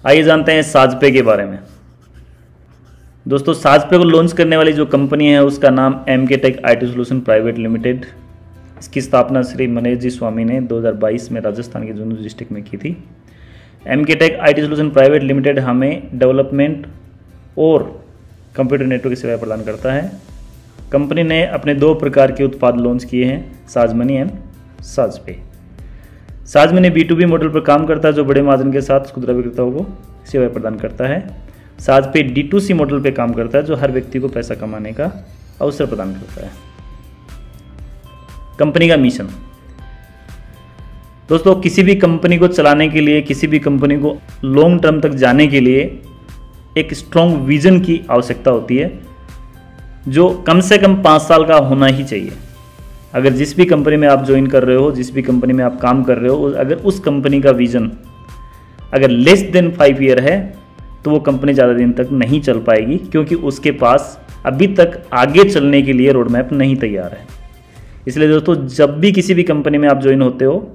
आइए जानते हैं साजपे के बारे में। दोस्तों, साजपे को लॉन्च करने वाली जो कंपनी है उसका नाम MK tech IT solution private limited. इसकी स्थापना श्री मनीष जी स्वामी ने 2022 में राजस्थान के झुंझुनू डिस्ट्रिक्ट में की थी। MK tech IT solution private limited हमें डेवलपमेंट और कंप्यूटर नेटवर्क की सेवाएं प्रदान करता है। कंपनी ने अपने 2 प्रकार के उत्पाद लॉन्च किए हैं, साजमनी एंड साजपे। साजमनी B2B मॉडल पर काम करता है जो बड़े मार्जिन के साथ खुदरा विक्रेताओं को सेवाएं प्रदान करता है। साजपे D2C मॉडल पे काम करता है जो हर व्यक्ति को पैसा कमाने का अवसर प्रदान करता है। कंपनी का मिशन, दोस्तों किसी भी कंपनी को चलाने के लिए, किसी भी कंपनी को लॉन्ग टर्म तक जाने के लिए एक स्ट्रॉन्ग विजन की आवश्यकता होती है जो कम से कम 5 साल का होना ही चाहिए। अगर जिस भी कंपनी में आप ज्वाइन कर रहे हो, जिस भी कंपनी में आप काम कर रहे हो, अगर उस कंपनी का विजन अगर लेस देन 5 ईयर है तो वो कंपनी ज़्यादा दिन तक नहीं चल पाएगी, क्योंकि उसके पास अभी तक आगे चलने के लिए रोड मैप नहीं तैयार है। इसलिए दोस्तों, जब भी किसी भी कंपनी में आप ज्वाइन होते हो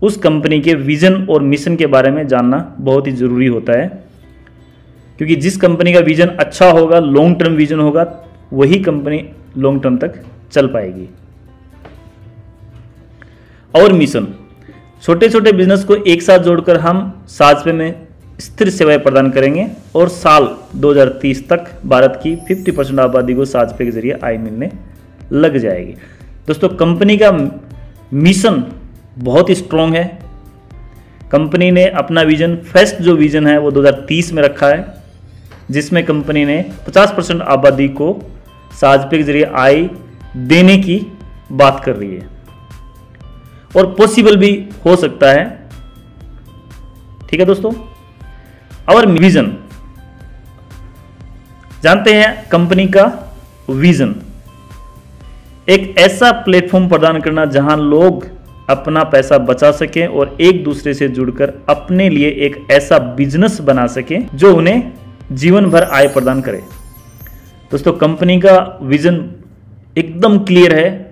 उस कंपनी के विजन और मिशन के बारे में जानना बहुत ही ज़रूरी होता है, क्योंकि जिस कंपनी का विजन अच्छा होगा, लॉन्ग टर्म विजन होगा, वही कंपनी लॉन्ग टर्म तक चल पाएगी। और मिशन, छोटे छोटे बिजनेस को एक साथ जोड़कर हम साजपे में स्थिर सेवाएं प्रदान करेंगे और साल 2030 तक भारत की 50% आबादी को साजपे के जरिए आय मिलने लग जाएगी। दोस्तों, कंपनी का मिशन बहुत ही स्ट्रॉन्ग है। कंपनी ने अपना विजन, फर्स्ट जो विजन है वो 2030 में रखा है, जिसमें कंपनी ने 50% आबादी को साजपे के जरिए आय देने की बात कर रही है और पॉसिबल भी हो सकता है। ठीक है दोस्तों, और विजन जानते हैं। कंपनी का विजन एक ऐसा प्लेटफॉर्म प्रदान करना जहां लोग अपना पैसा बचा सकें और एक दूसरे से जुड़कर अपने लिए एक ऐसा बिजनेस बना सकें जो उन्हें जीवन भर आय प्रदान करे। दोस्तों, कंपनी का विजन एकदम क्लियर है,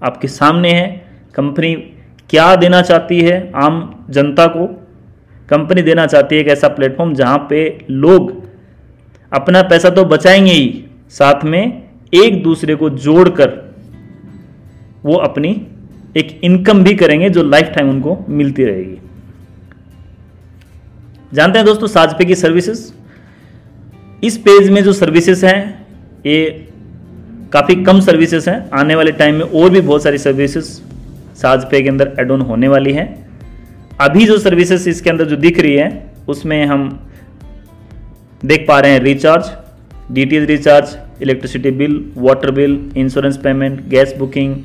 आपके सामने है। कंपनी क्या देना चाहती है आम जनता को? कंपनी देना चाहती है एक ऐसा प्लेटफॉर्म जहां पे लोग अपना पैसा तो बचाएंगे ही, साथ में एक दूसरे को जोड़कर वो अपनी एक इनकम भी करेंगे जो लाइफ टाइम उनको मिलती रहेगी। जानते हैं दोस्तों, साजपे की सर्विसेज। इस पेज में जो सर्विसेज हैं ये काफ़ी कम सर्विसेज हैं। आने वाले टाइम में और भी बहुत सारी सर्विसेज साजपे के अंदर एड ऑन होने वाली हैं। अभी जो सर्विसेज इसके अंदर जो दिख रही है उसमें हम देख पा रहे हैं recharge, DTH recharge, electricity bill, water bill, insurance payment, gas booking,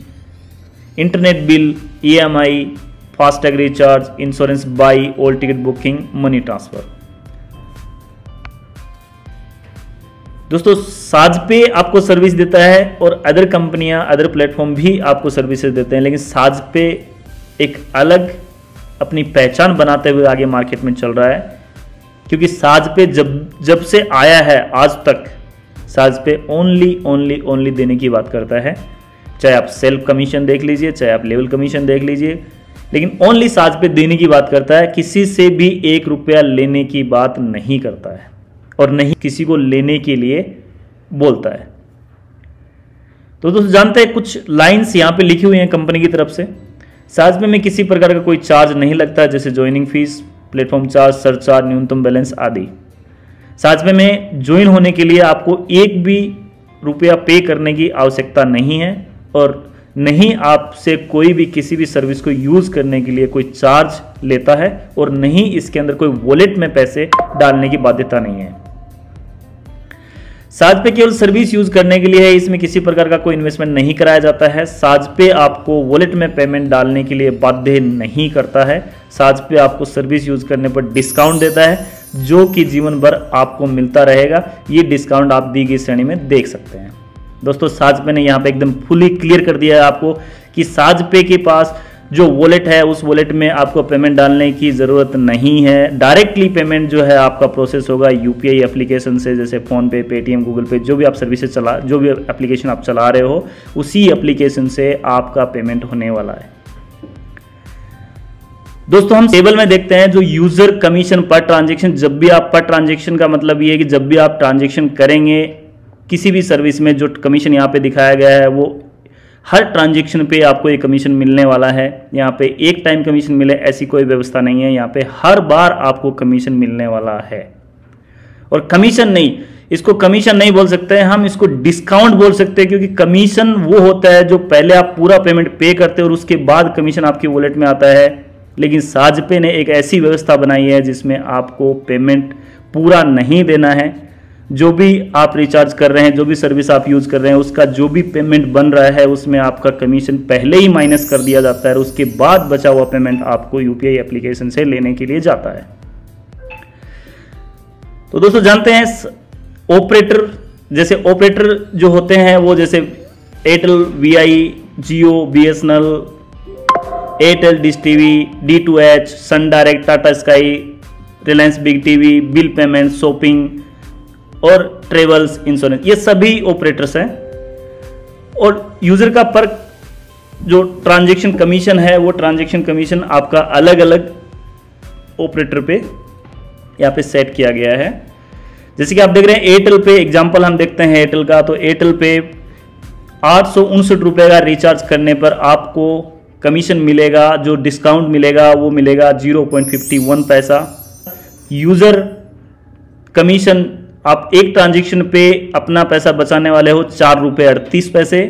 internet bill, EMI, FASTag recharge, insurance by, all ticket booking, money transfer. दोस्तों, साजपे आपको सर्विस देता है और अदर कंपनियां, अदर प्लेटफॉर्म भी आपको सर्विसेज देते हैं, लेकिन साजपे एक अलग अपनी पहचान बनाते हुए आगे मार्केट में चल रहा है, क्योंकि साजपे जब से आया है आज तक साजपे ओनली देने की बात करता है। चाहे आप सेल्फ कमीशन देख लीजिए, चाहे आप लेवल कमीशन देख लीजिए, लेकिन ओनली साजपे देने की बात करता है। किसी से भी 1 रुपया लेने की बात नहीं करता है और नहीं किसी को लेने के लिए बोलता है। तो दोस्तों, जानते हैं कुछ लाइंस यहाँ पे लिखी हुई हैं कंपनी की तरफ से। साजपे में किसी प्रकार का कोई चार्ज नहीं लगता है, जैसे joining fees, platform charge, surcharge, न्यूनतम बैलेंस आदि। साजपे में ज्वाइन होने के लिए आपको 1 भी रुपया पे करने की आवश्यकता नहीं है और नहीं आपसे कोई भी किसी भी सर्विस को यूज़ करने के लिए कोई चार्ज लेता है और नहीं इसके अंदर कोई वॉलेट में पैसे डालने की बाध्यता नहीं है। साजपे केवल सर्विस यूज करने के लिए है, इसमें किसी प्रकार का कोई इन्वेस्टमेंट नहीं कराया जाता है। साजपे आपको वॉलेट में पेमेंट डालने के लिए बाध्य नहीं करता है। साजपे आपको सर्विस यूज करने पर डिस्काउंट देता है जो कि जीवन भर आपको मिलता रहेगा। ये डिस्काउंट आप दी गई श्रेणी में देख सकते हैं। दोस्तों, साजपे ने यहाँ पे एकदम फुली क्लियर कर दिया है आपको कि साजपे के पास जो वॉलेट है उस वॉलेट में आपको पेमेंट डालने की ज़रूरत नहीं है। डायरेक्टली पेमेंट जो है आपका प्रोसेस होगा UPI एप्लीकेशन से, जैसे फ़ोनपे, पेटीएम, गूगल पे, जो भी आप सर्विसेज जो भी एप्लीकेशन आप चला रहे हो उसी एप्लीकेशन से आपका पेमेंट होने वाला है। दोस्तों हम टेबल में देखते हैं जो यूजर कमीशन पर ट्रांजेक्शन, जब भी आप पर ट्रांजेक्शन का मतलब ये है कि जब भी आप ट्रांजेक्शन करेंगे किसी भी सर्विस में, जो कमीशन यहाँ पे दिखाया गया है वो हर ट्रांजेक्शन पे आपको ये कमीशन मिलने वाला है। यहाँ पे एक टाइम कमीशन मिले ऐसी कोई व्यवस्था नहीं है, यहाँ पे हर बार आपको कमीशन मिलने वाला है। और कमीशन नहीं, इसको कमीशन नहीं बोल सकते हैं हम, इसको डिस्काउंट बोल सकते हैं, क्योंकि कमीशन वो होता है जो पहले आप पूरा पेमेंट पे करते हैं और उसके बाद कमीशन आपकी वॉलेट में आता है। लेकिन साजपे ने एक ऐसी व्यवस्था बनाई है जिसमें आपको पेमेंट पूरा नहीं देना है। जो भी आप रिचार्ज कर रहे हैं, जो भी सर्विस आप यूज कर रहे हैं, उसका जो भी पेमेंट बन रहा है उसमें आपका कमीशन पहले ही माइनस कर दिया जाता है और उसके बाद बचा हुआ पेमेंट आपको यूपीआई एप्लीकेशन से लेने के लिए जाता है। तो दोस्तों जानते हैं ऑपरेटर, जैसे ऑपरेटर जो होते हैं वो जैसे Airtel, Vi, Jio, BSNL, Airtel dish TV, D2H, Sun Direct, Tata Sky, Reliance Big TV, bill payment, shopping और ट्रेवल्स, इंश्योरेंस, ये सभी ऑपरेटर्स हैं। और यूजर का पर जो ट्रांजैक्शन कमीशन है वो ट्रांजैक्शन कमीशन आपका अलग अलग ऑपरेटर पे यहाँ पे सेट किया गया है। जैसे कि आप देख रहे हैं एयरटेल पे, एग्जांपल हम देखते हैं एयरटेल का, तो एयरटेल पे 859 रुपये का रिचार्ज करने पर आपको कमीशन मिलेगा, जो डिस्काउंट मिलेगा वो मिलेगा 0.51 पैसा। यूजर कमीशन आप एक ट्रांजेक्शन पे अपना पैसा बचाने वाले हो 4 रुपये 38 पैसे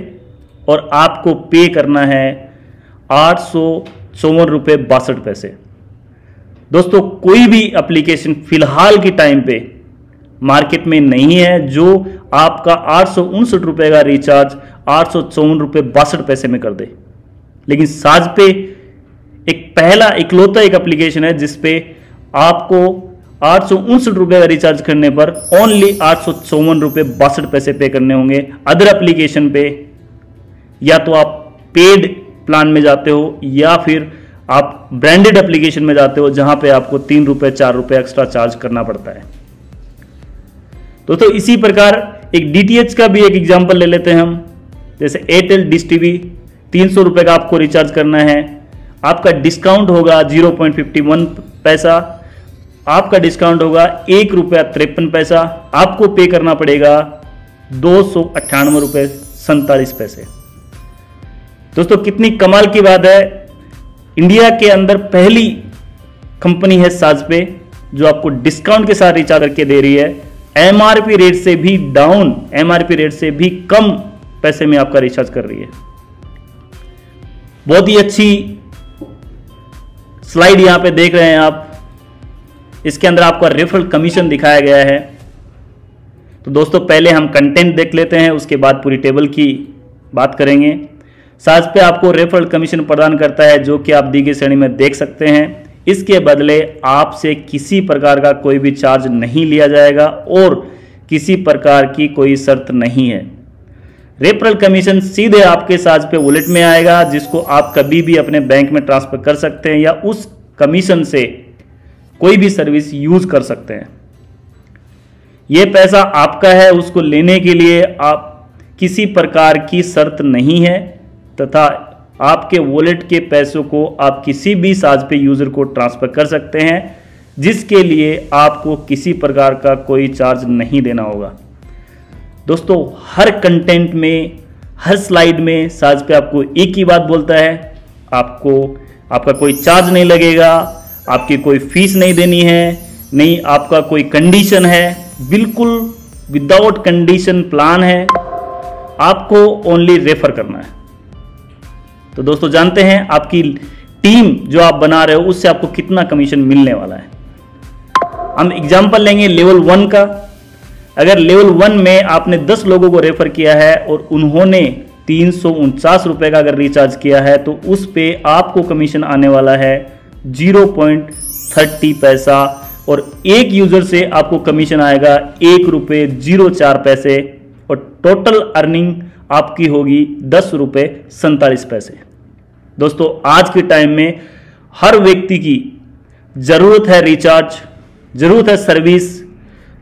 और आपको पे करना है 854 रुपये 62 पैसे। दोस्तों कोई भी एप्लीकेशन फिलहाल की टाइम पे मार्केट में नहीं है जो आपका 859 रुपये का रिचार्ज 854 रुपये 62 पैसे में कर दे। लेकिन साजपे एक पहला इकलौता एक एप्लीकेशन है जिसपे आपको 859 रुपये का रिचार्ज करने पर ओनली 854 रुपये 62 पैसे पे करने होंगे। अदर एप्लीकेशन पे या तो आप पेड प्लान में जाते हो या फिर आप ब्रांडेड एप्लीकेशन में जाते हो जहां पे आपको 3 रुपये 4 रुपये एक्स्ट्रा चार्ज करना पड़ता है। तो इसी प्रकार एक DTH का भी एक एग्जांपल ले लेते हैं हम। जैसे एयरटेल डिश टीवी 300 रुपये का आपको रिचार्ज करना है, आपका डिस्काउंट होगा 0.51 पैसा, आपका डिस्काउंट होगा 1 रुपया 53 पैसा, आपको पे करना पड़ेगा 298 रुपये 47 पैसे। दोस्तों कितनी कमाल की बात है, इंडिया के अंदर पहली कंपनी है साजपे जो आपको डिस्काउंट के साथ रिचार्ज करके दे रही है, MRP रेट से भी डाउन, MRP रेट से भी कम पैसे में आपका रिचार्ज कर रही है। बहुत ही अच्छी स्लाइड यहां पे देख रहे हैं आप, इसके अंदर आपका रेफरल कमीशन दिखाया गया है। तो दोस्तों पहले हम कंटेंट देख लेते हैं, उसके बाद पूरी टेबल की बात करेंगे। साजपे आपको रेफरल कमीशन प्रदान करता है जो कि आप दी गई श्रेणी में देख सकते हैं। इसके बदले आपसे किसी प्रकार का कोई भी चार्ज नहीं लिया जाएगा और किसी प्रकार की कोई शर्त नहीं है। रेफरल कमीशन सीधे आपके साजपे वॉलेट में आएगा जिसको आप कभी भी अपने बैंक में ट्रांसफर कर सकते हैं या उस कमीशन से कोई भी सर्विस यूज कर सकते हैं। यह पैसा आपका है, उसको लेने के लिए आप किसी प्रकार की शर्त नहीं है तथा आपके वॉलेट के पैसों को आप किसी भी साजपे यूजर को ट्रांसफर कर सकते हैं जिसके लिए आपको किसी प्रकार का कोई चार्ज नहीं देना होगा। दोस्तों हर कंटेंट में, हर स्लाइड में साजपे आपको एक ही बात बोलता है, आपका कोई चार्ज नहीं लगेगा, आपकी कोई फीस नहीं देनी है, नहीं आपका कोई कंडीशन है, बिल्कुल विदाउट कंडीशन प्लान है, आपको ओनली रेफर करना है। तो दोस्तों जानते हैं आपकी टीम जो आप बना रहे हो उससे आपको कितना कमीशन मिलने वाला है। हम एग्जांपल लेंगे लेवल 1 का। अगर लेवल 1 में आपने 10 लोगों को रेफर किया है और उन्होंने 349 रुपये का अगर रिचार्ज किया है तो उस पे आपको कमीशन आने वाला है 0.30 पैसा और एक यूजर से आपको कमीशन आएगा 1 रुपये 04 पैसे और टोटल अर्निंग आपकी होगी 10 रुपये 47 पैसे। दोस्तों आज के टाइम में हर व्यक्ति की जरूरत है रिचार्ज, जरूरत है सर्विस,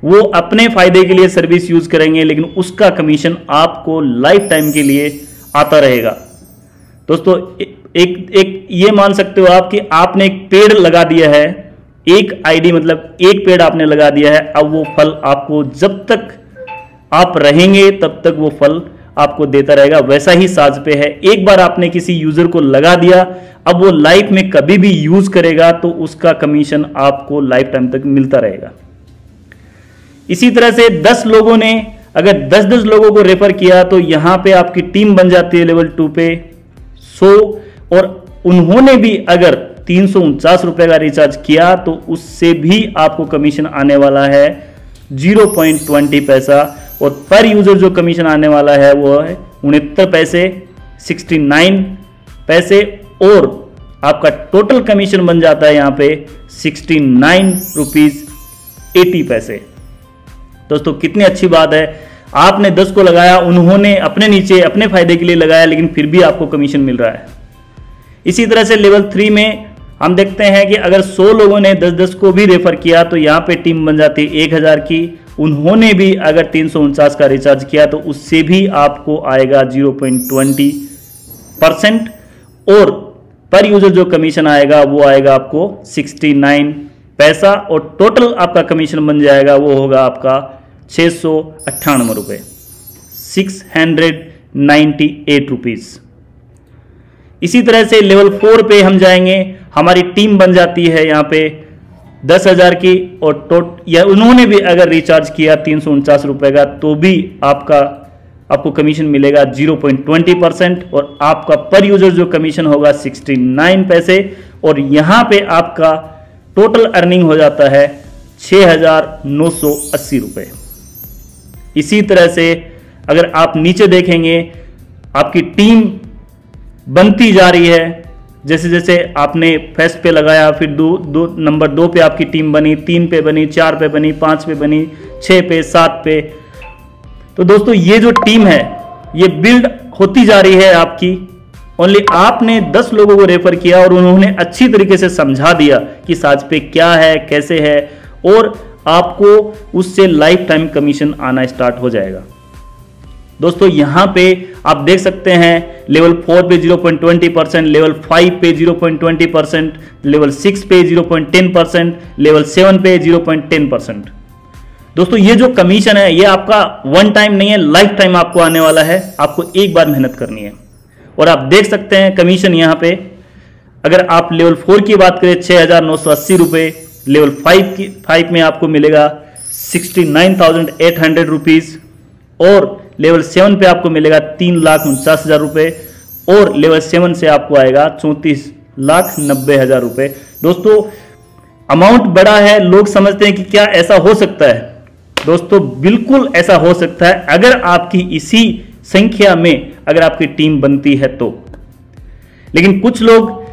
वो अपने फायदे के लिए सर्विस यूज करेंगे लेकिन उसका कमीशन आपको लाइफ टाइम के लिए आता रहेगा। दोस्तों एक ये मान सकते हो आप कि आपने एक पेड़ लगा दिया है, एक आईडी मतलब एक पेड़ आपने लगा दिया है। अब वो फल आपको जब तक आप रहेंगे तब तक वो फल आपको देता रहेगा। वैसा ही साज पे है, एक बार आपने किसी यूजर को लगा दिया, अब वो लाइफ में कभी भी यूज करेगा तो उसका कमीशन आपको लाइफ टाइम तक मिलता रहेगा। इसी तरह से 10 लोगों ने अगर 10-10 लोगों को रेफर किया तो यहां पे आपकी टीम बन जाती है लेवल 2 पे 100, और उन्होंने भी अगर 349 रुपए का रिचार्ज किया तो उससे भी आपको कमीशन आने वाला है 0.20 पैसा, और पर यूजर जो कमीशन आने वाला है वो है 69 पैसे 69 पैसे, और आपका टोटल कमीशन बन जाता है यहां पे 69 रुपीज 80 पैसे। दोस्तों कितनी अच्छी बात है, आपने 10 को लगाया, उन्होंने अपने नीचे अपने फायदे के लिए लगाया, लेकिन फिर भी आपको कमीशन मिल रहा है। इसी तरह से लेवल 3 में हम देखते हैं कि अगर 100 लोगों ने 10-10 को भी रेफर किया तो यहाँ पे टीम बन जाती है 1000 की, उन्होंने भी अगर 349 का रिचार्ज किया तो उससे भी आपको आएगा 0.20%, और पर यूजर जो कमीशन आएगा वो आएगा आपको 69 पैसा, और टोटल आपका कमीशन बन जाएगा वो होगा आपका 698 रुपये 698 रुपीज। इसी तरह से लेवल 4 पे हम जाएंगे, हमारी टीम बन जाती है यहाँ पे 10,000 की, और या उन्होंने भी अगर रिचार्ज किया 349 रुपए का तो भी आपको कमीशन मिलेगा 0.20%, और आपका पर यूजर जो कमीशन होगा 69 पैसे, और यहाँ पे आपका टोटल अर्निंग हो जाता है 6,980 रुपए। इसी तरह से अगर आप नीचे देखेंगे आपकी टीम बनती जा रही है, जैसे जैसे आपने फर्स्ट पे लगाया, फिर नंबर 2 पे आपकी टीम बनी, 3 पे बनी, 4 पे बनी, 5 पे बनी, 6 पे, 7 पे। तो दोस्तों ये जो टीम है ये बिल्ड होती जा रही है आपकी। ओनली आपने 10 लोगों को रेफर किया और उन्होंने अच्छी तरीके से समझा दिया कि साज पे क्या है, कैसे है, और आपको उससे लाइफ टाइम कमीशन आना स्टार्ट हो जाएगा। दोस्तों यहां पे आप देख सकते हैं लेवल 4 पे 0.20%, लेवल 5 पे 0.20%, लेवल 6 पे 0.10%, लेवल 7 पे 0.10%। दोस्तों ये जो कमीशन है ये आपका वन टाइम नहीं है, लाइफ टाइम आपको आने वाला है। आपको एक बार मेहनत करनी है, और आप देख सकते हैं कमीशन यहां पे अगर आप लेवल 4 की बात करें 6,980 रुपए, लेवल 5 में आपको मिलेगा 69,800 रुपीज, और लेवल 7 पे आपको मिलेगा 3,49,000 रुपए, और लेवल 7 से आपको आएगा 34,90,000 रुपए। दोस्तों अमाउंट बड़ा है, लोग समझते हैं कि क्या ऐसा हो सकता है। दोस्तों बिल्कुल ऐसा हो सकता है अगर आपकी इसी संख्या में अगर आपकी टीम बनती है तो। लेकिन कुछ लोग,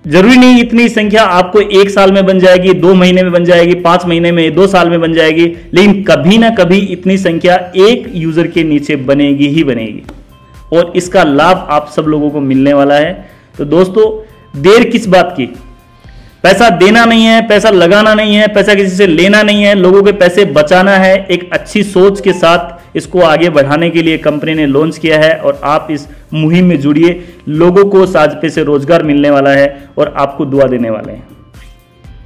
जरूरी नहीं इतनी संख्या आपको 1 साल में बन जाएगी, 2 महीने में बन जाएगी, 5 महीने में, 2 साल में बन जाएगी, लेकिन कभी ना कभी इतनी संख्या एक यूजर के नीचे बनेगी ही बनेगी, और इसका लाभ आप सब लोगों को मिलने वाला है। तो दोस्तों देर किस बात की, पैसा देना नहीं है, पैसा लगाना नहीं है, पैसा किसी से लेना नहीं है, लोगों के पैसे बचाना है। एक अच्छी सोच के साथ इसको आगे बढ़ाने के लिए कंपनी ने लॉन्च किया है, और आप इस मुहिम में जुड़िए। लोगों को साजपे से रोजगार मिलने वाला है और आपको दुआ देने वाले हैं।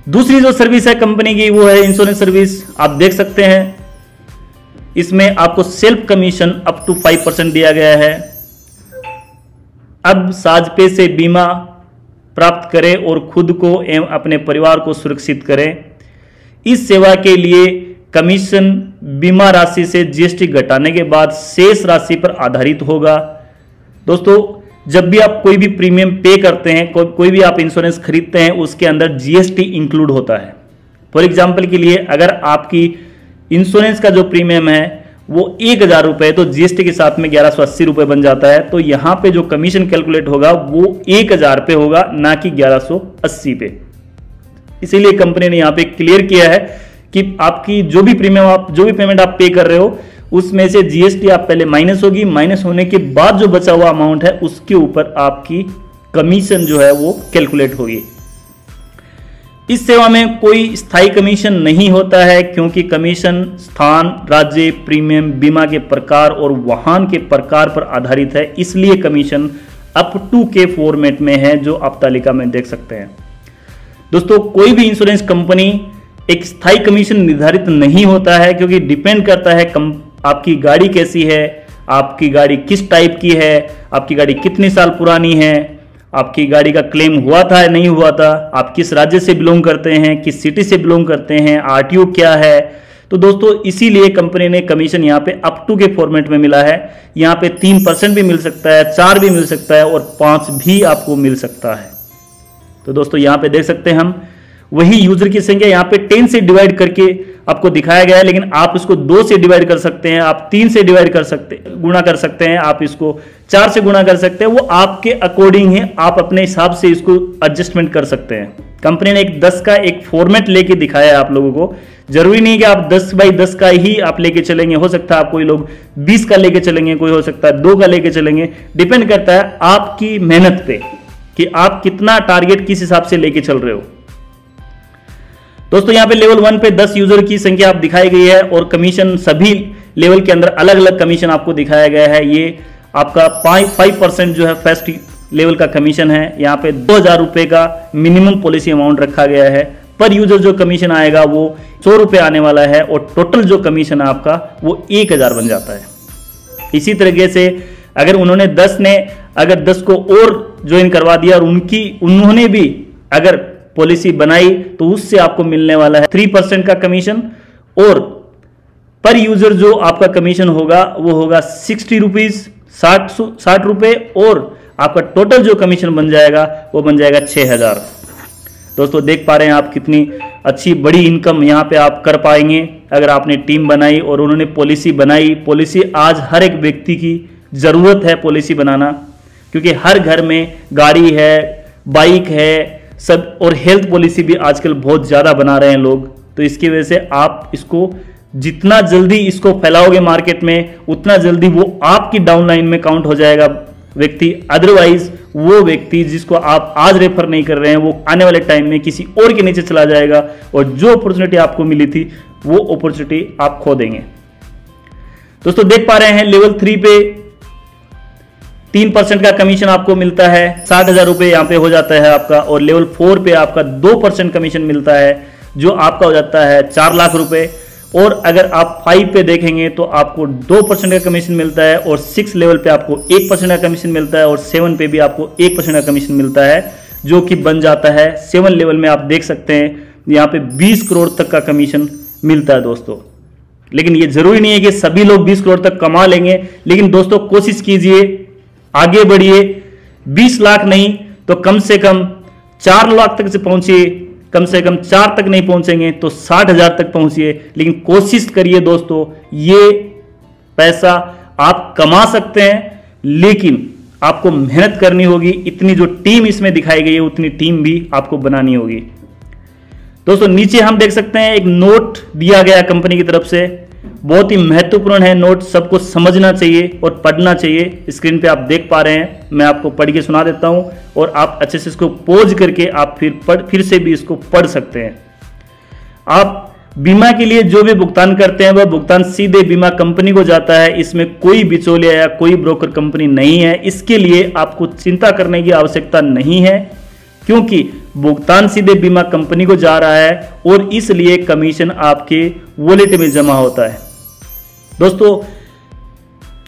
दूसरी जो सर्विस है कंपनी की वो है इंश्योरेंस सर्विस। आप देख सकते हैं इसमें आपको सेल्फ कमीशन अप टू 5% दिया गया है। अब साजपे से बीमा प्राप्त करें और खुद को एवं अपने परिवार को सुरक्षित करें। इस सेवा के लिए कमीशन बीमा राशि से जीएसटी घटाने के बाद शेष राशि पर आधारित होगा। दोस्तों जब भी आप कोई भी प्रीमियम पे करते हैं, कोई भी आप इंश्योरेंस खरीदते हैं, उसके अंदर जीएसटी इंक्लूड होता है। फॉर एग्जाम्पल के लिए अगर आपकी इंश्योरेंस का जो प्रीमियम है वो 1,000 रुपए, तो जीएसटी के साथ में 1,180 रुपए बन जाता है। तो यहां पे जो कमीशन कैलकुलेट होगा वो 1,000 पे होगा, ना कि 1,180 पे। इसीलिए कंपनी ने यहां पे क्लियर किया है कि आपकी जो भी प्रीमियम जो भी पेमेंट आप पे कर रहे हो उसमें से जीएसटी आप पहले माइनस होगी, माइनस होने के बाद जो बचा हुआ अमाउंट है उसके ऊपर आपकी कमीशन जो है वो कैलकुलेट होगी। इस सेवा में कोई स्थायी कमीशन नहीं होता है, क्योंकि कमीशन स्थान, राज्य, प्रीमियम, बीमा के प्रकार और वाहन के प्रकार पर आधारित है। इसलिए कमीशन अप टू के फॉर्मेट में है, जो आप तालिका में देख सकते हैं। दोस्तों, कोई भी इंश्योरेंस कंपनी एक स्थायी कमीशन निर्धारित नहीं होता है, क्योंकि डिपेंड करता है आपकी गाड़ी कैसी है, आपकी गाड़ी किस टाइप की है, आपकी गाड़ी कितने साल पुरानी है, आपकी गाड़ी का क्लेम हुआ था या नहीं हुआ था, आप किस राज्य से बिलोंग करते हैं, किस सिटी से बिलोंग करते हैं, आरटीओ क्या है। तो दोस्तों, इसीलिए कंपनी ने कमीशन यहाँ पे अप टू के फॉर्मेट में मिला है। यहाँ पे 3% भी मिल सकता है, 4 भी मिल सकता है और 5 भी आपको मिल सकता है। तो दोस्तों, यहाँ पे देख सकते हैं हम वही यूजर की संख्या यहाँ पे 10 से डिवाइड करके आपको दिखाया गया है, लेकिन आप इसको 2 से डिवाइड कर सकते हैं, आप 3 से डिवाइड कर सकते, गुणा कर सकते हैं, आप इसको 4 से गुणा कर सकते हैं। वो आपके अकॉर्डिंग है, आप अपने हिसाब से इसको एडजस्टमेंट कर सकते हैं। कंपनी ने एक 10 का एक फॉर्मेट लेके दिखाया है आप लोगों को। जरूरी नहीं कि आप 10 बाई 10 का ही आप लेके चलेंगे, हो सकता है आप कोई लोग 20 का लेके चलेंगे, कोई हो सकता है 2 का लेके चलेंगे। डिपेंड करता है आपकी मेहनत पे कि आप कितना टारगेट किस हिसाब से लेके चल रहे हो। दोस्तों, यहाँ पे लेवल 1 पे 10 यूजर की संख्या आप दिखाई गई है और कमीशन सभी लेवल के अंदर अलग अलग कमीशन आपको दिखाया गया है। ये आपका 5% जो है फर्स्ट लेवल का कमीशन है। यहाँ पे 2000 रुपए का मिनिमम पॉलिसी अमाउंट रखा गया है। पर यूजर जो कमीशन आएगा वो 100 रुपए आने वाला है और टोटल जो कमीशन है आपका वो 1000 बन जाता है। इसी तरीके से अगर उन्होंने 10 को और ज्वाइन करवा दिया और उन्होंने भी अगर पॉलिसी बनाई तो उससे आपको मिलने वाला है 3% का कमीशन और पर यूजर जो आपका कमीशन होगा वो होगा 60 रुपीज 60 रुपए और आपका टोटल जो कमीशन बन जाएगा वो बन जाएगा 6000। दोस्तों, देख पा रहे हैं आप कितनी अच्छी बड़ी इनकम यहाँ पे आप कर पाएंगे अगर आपने टीम बनाई और उन्होंने पॉलिसी बनाई। पॉलिसी आज हर एक व्यक्ति की जरूरत है पॉलिसी बनाना, क्योंकि हर घर में गाड़ी है, बाइक है सब, और हेल्थ पॉलिसी भी आजकल बहुत ज़्यादा बना रहे हैं लोग। तो इसकी वजह से आप इसको जितना जल्दी इसको फैलाओगे मार्केट में, उतना जल्दी वो आपकी डाउनलाइन में काउंट हो जाएगा व्यक्ति। अदरवाइज वो व्यक्ति जिसको आप आज रेफर नहीं कर रहे हैं वो आने वाले टाइम में किसी और के नीचे चला जाएगा और जो अपॉर्चुनिटी आपको मिली थी वो अपॉर्चुनिटी आप खो देंगे। दोस्तों, देख पा रहे हैं लेवल 3 पे 3% का कमीशन आपको मिलता है, 60,000 रुपए यहाँ पे हो जाता है आपका। और लेवल 4 पे आपका 2% कमीशन मिलता है जो आपका हो जाता है 4 लाख रुपए। और अगर आप 5 पे देखेंगे तो आपको 2% का कमीशन मिलता है और 6 लेवल पे आपको 1% का कमीशन मिलता है और 7 पे भी आपको 1% का कमीशन मिलता है, जो कि बन जाता है 7 लेवल में आप देख सकते हैं यहाँ पे 20 करोड़ तक का कमीशन मिलता है दोस्तों। लेकिन ये जरूरी नहीं है कि सभी लोग 20 करोड़ तक कमा लेंगे, लेकिन दोस्तों कोशिश कीजिए, आगे बढ़िए। 20 लाख नहीं तो कम से कम 4 लाख तक से पहुंचिए, कम से कम 4 तक नहीं पहुंचेंगे तो 60,000 तक पहुंचिए। लेकिन कोशिश करिए दोस्तों, ये पैसा आप कमा सकते हैं, लेकिन आपको मेहनत करनी होगी। इतनी जो टीम इसमें दिखाई गई है उतनी टीम भी आपको बनानी होगी। दोस्तों, नीचे हम देख सकते हैं एक नोट दिया गया कंपनी की तरफ से, बहुत ही महत्वपूर्ण है नोट, सबको समझना चाहिए और पढ़ना चाहिए। स्क्रीन पे आप देख पा रहे हैं, मैं आपको पढ़ के सुना देता हूं और आप अच्छे से इसको पॉज करके आप फिर से भी इसको पढ़ सकते हैं। आप बीमा के लिए जो भी भुगतान करते हैं वह भुगतान सीधे बीमा कंपनी को जाता है। इसमें कोई बिचौलिया या कोई ब्रोकर कंपनी नहीं है। इसके लिए आपको चिंता करने की आवश्यकता नहीं है, क्योंकि भुगतान सीधे बीमा कंपनी को जा रहा है और इसलिए कमीशन आपके वॉलेट में जमा होता है। दोस्तों,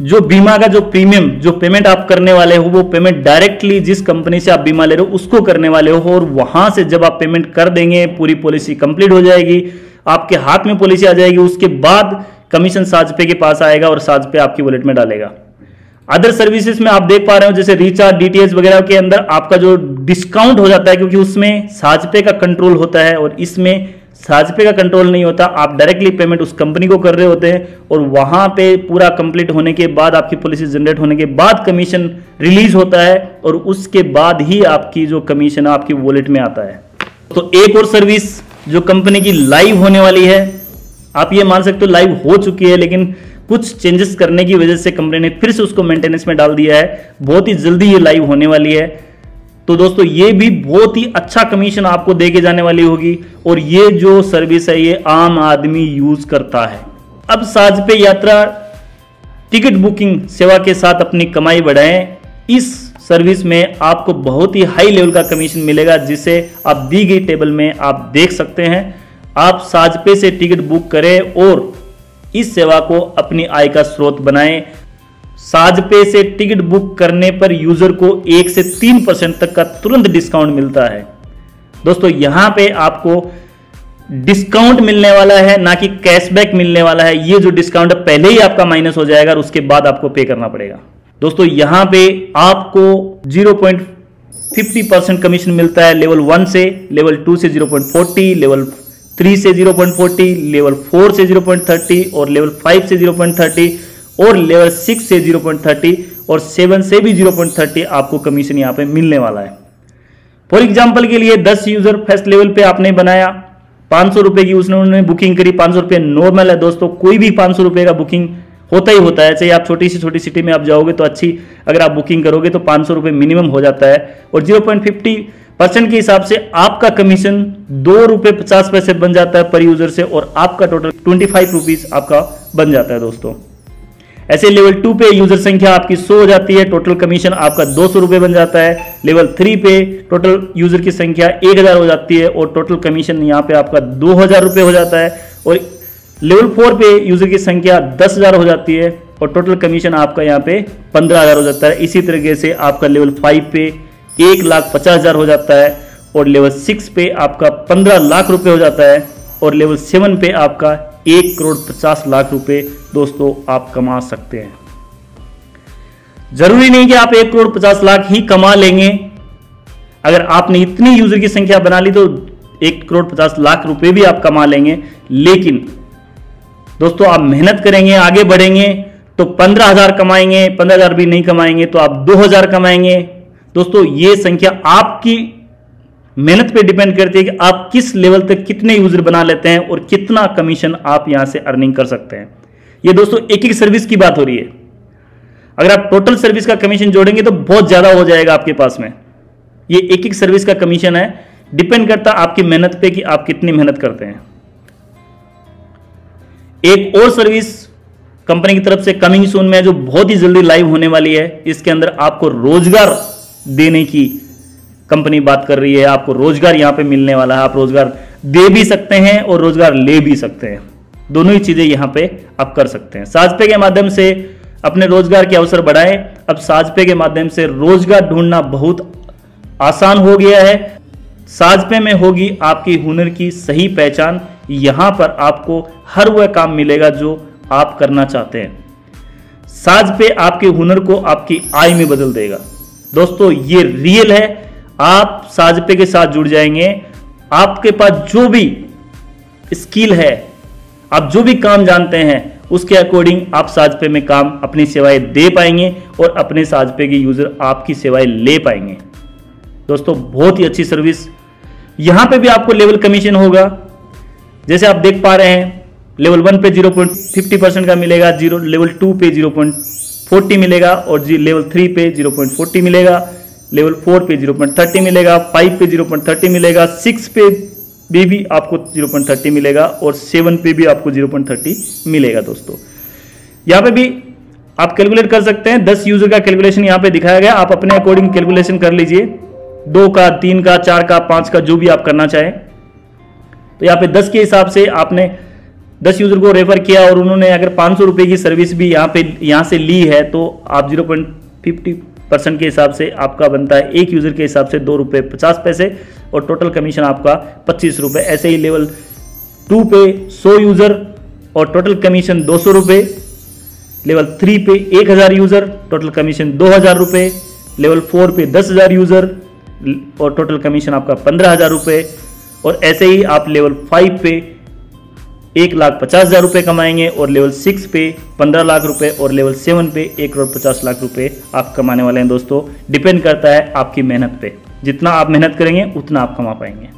जो बीमा का जो प्रीमियम जो पेमेंट आप करने वाले हो वो पेमेंट डायरेक्टली जिस कंपनी से आप बीमा ले रहे हो उसको करने वाले हो, और वहां से जब आप पेमेंट कर देंगे पूरी पॉलिसी कंप्लीट हो जाएगी, आपके हाथ में पॉलिसी आ जाएगी। उसके बाद कमीशन साजपे के पास आएगा और साजपे आपकी वॉलेट में डालेगा। अदर सर्विसेज में आप देख पा रहे हो जैसे रिचार्ज, डीटीएच वगैरह के अंदर आपका जो डिस्काउंट हो जाता है, क्योंकि उसमें साजपे का कंट्रोल होता है और इसमें साजपे का कंट्रोल नहीं होता। आप डायरेक्टली पेमेंट उस कंपनी को कर रहे होते हैं और वहां पे पूरा कंप्लीट होने के बाद, आपकी पॉलिसी जनरेट होने के बाद कमीशन रिलीज होता है और उसके बाद ही आपकी जो कमीशन है आपकी वॉलेट में आता है। तो एक और सर्विस जो कंपनी की लाइव होने वाली है, आप ये मान सकते हो लाइव हो चुकी है, लेकिन कुछ चेंजेस करने की वजह से कंपनी ने फिर से उसको मेंटेनेंस में डाल दिया है। बहुत ही जल्दी ये लाइव होने वाली है। तो दोस्तों, ये भी बहुत ही अच्छा कमीशन आपको देके जाने वाली होगी और ये जो सर्विस है ये आम आदमी यूज करता है। अब साजपे यात्रा टिकट बुकिंग सेवा के साथ अपनी कमाई बढ़ाएं। इस सर्विस में आपको बहुत ही हाई लेवल का कमीशन मिलेगा, जिसे आप दी गई टेबल में आप देख सकते हैं। आप साजपे से टिकट बुक करें और इस सेवा को अपनी आय का स्रोत बनाएं। साजपे से टिकट बुक करने पर यूजर को 1 से 3% तक का तुरंत डिस्काउंट मिलता है। दोस्तों यहां पे आपको डिस्काउंट मिलने वाला है, ना कि कैशबैक मिलने वाला है। ये जो डिस्काउंट है पहले ही आपका माइनस हो जाएगा और उसके बाद आपको पे करना पड़ेगा। दोस्तों यहां पे आपको 0.50% कमीशन मिलता है लेवल 1 से, लेवल 2 से 0.40, लेवल 3 से 0.40, लेवल 4 से 0.30 और लेवल 5 से 0.30 और लेवल 6 से 0.30 और 7 से भी 0.30 आपको कमीशन यहां पे मिलने वाला है। फॉर एग्जांपल के लिए 10 यूजर फर्स्ट लेवल पे आपने बनाया, 500 रुपए की उन्होंने बुकिंग करी। 500 रुपए नॉर्मल है दोस्तों, कोई भी 500 रुपए का बुकिंग होता ही होता है। चाहे आप छोटी से छोटी सिटी में आप जाओगे तो अच्छी अगर आप बुकिंग करोगे तो 500 रुपए मिनिमम हो जाता है। और 0.50% के हिसाब से आपका कमीशन 2 रुपए 50 पैसे बन जाता है पर यूजर से और आपका टोटल 25 रुपीज आपका बन जाता है दोस्तों। ऐसे लेवल 2 पे यूजर संख्या आपकी 100 हो जाती है, टोटल कमीशन आपका 200 रुपए बन जाता है। लेवल 3 पे टोटल यूजर की संख्या 1000 हो जाती है और टोटल कमीशन यहाँ पे आपका 2000 रुपए हो जाता है। और लेवल 4 पे यूजर की संख्या 10,000 हो जाती है और टोटल कमीशन आपका यहाँ पे 15,000 हो जाता है। इसी तरीके से आपका लेवल 5 पे 1,50,000 हो जाता है और लेवल 6 पे आपका 15 लाख रुपए हो जाता है और लेवल 7 पे आपका 1,50,00,000 रुपए दोस्तों आप कमा सकते हैं। जरूरी नहीं कि आप 1,50,00,000 ही कमा लेंगे। अगर आपने इतनी यूजर की संख्या बना ली तो 1,50,00,000 रुपए भी आप कमा लेंगे। लेकिन दोस्तों आप मेहनत करेंगे, आगे बढ़ेंगे तो 15,000 कमाएंगे, 15,000 भी नहीं कमाएंगे तो आप 2,000 कमाएंगे। दोस्तों ये संख्या आपकी मेहनत पे डिपेंड करती है कि आप किस लेवल तक कितने यूजर बना लेते हैं और कितना कमीशन आप यहां से अर्निंग कर सकते हैं। ये दोस्तों एक एक सर्विस की बात हो रही है। अगर आप टोटल सर्विस का कमीशन जोड़ेंगे तो बहुत ज्यादा हो जाएगा आपके पास में। ये एक एक सर्विस का कमीशन है, डिपेंड करता आपकी मेहनत पे कि आप कितनी मेहनत करते हैं। एक और सर्विस कंपनी की तरफ से कमिंग सून में जो बहुत ही जल्दी लाइव होने वाली है। इसके अंदर आपको रोजगार देने की कंपनी बात कर रही है। आपको रोजगार यहां पे मिलने वाला है। आप रोजगार दे भी सकते हैं और रोजगार ले भी सकते हैं, दोनों ही चीजें यहां पे आप कर सकते हैं। साजपे के माध्यम से अपने रोजगार के अवसर बढ़ाएं। अब साजपे के माध्यम से रोजगार ढूंढना बहुत आसान हो गया है। साजपे में होगी आपकी हुनर की सही पहचान। यहां पर आपको हर वह काम मिलेगा जो आप करना चाहते हैं। साजपे आपके हुनर को आपकी आय में बदल देगा। दोस्तों ये रियल है। आप साजपे के साथ जुड़ जाएंगे, आपके पास जो भी स्किल है, आप जो भी काम जानते हैं उसके अकॉर्डिंग आप साजपे में काम अपनी सेवाएं दे पाएंगे और अपने साजपे के यूजर आपकी सेवाएं ले पाएंगे। दोस्तों बहुत ही अच्छी सर्विस। यहां पे भी आपको लेवल कमीशन होगा, जैसे आप देख पा रहे हैं। लेवल 1 पे 0.50% का मिलेगा, लेवल 2 पे 0.40 मिलेगा और लेवल 3 पे 0.40 मिलेगा, लेवल 4 पे 0.30 मिलेगा, 5 पे 0.30 मिलेगा, 6 पे भी आपको 0.30 मिलेगा और 7 पे भी आपको 0.30 मिलेगा। दोस्तों यहां पे भी आप कैलकुलेट कर सकते हैं। 10 यूजर का कैलकुलेशन यहां पे दिखाया गया, आप अपने अकॉर्डिंग कैलकुलेशन कर लीजिए। 2 का, 3 का, 4 का, 5 का, जो भी आप करना चाहें। तो यहाँ पे 10 के हिसाब से आपने 10 यूजर को रेफर किया और उन्होंने अगर 500 रुपए की सर्विस भी यहाँ से ली है तो आप 0.50% के हिसाब से आपका बनता है एक यूजर के हिसाब से 2 रुपये 50 पैसे और टोटल कमीशन आपका 25 रुपये। ऐसे ही लेवल 2 पे 100 यूजर और टोटल कमीशन 200 रुपये। लेवल 3 पे 1000 यूजर, टोटल कमीशन 2000 रुपये। लेवल 4 पे 10,000 यूजर और टोटल कमीशन आपका 15,000 रुपये। और ऐसे ही आप लेवल 5 पे 1,50,000 रुपये कमाएंगे और लेवल 6 पे 15 लाख रुपए और लेवल 7 पे 1,50,00,000 रुपए आप कमाने वाले हैं। दोस्तों डिपेंड करता है आपकी मेहनत पे, जितना आप मेहनत करेंगे उतना आप कमा पाएंगे।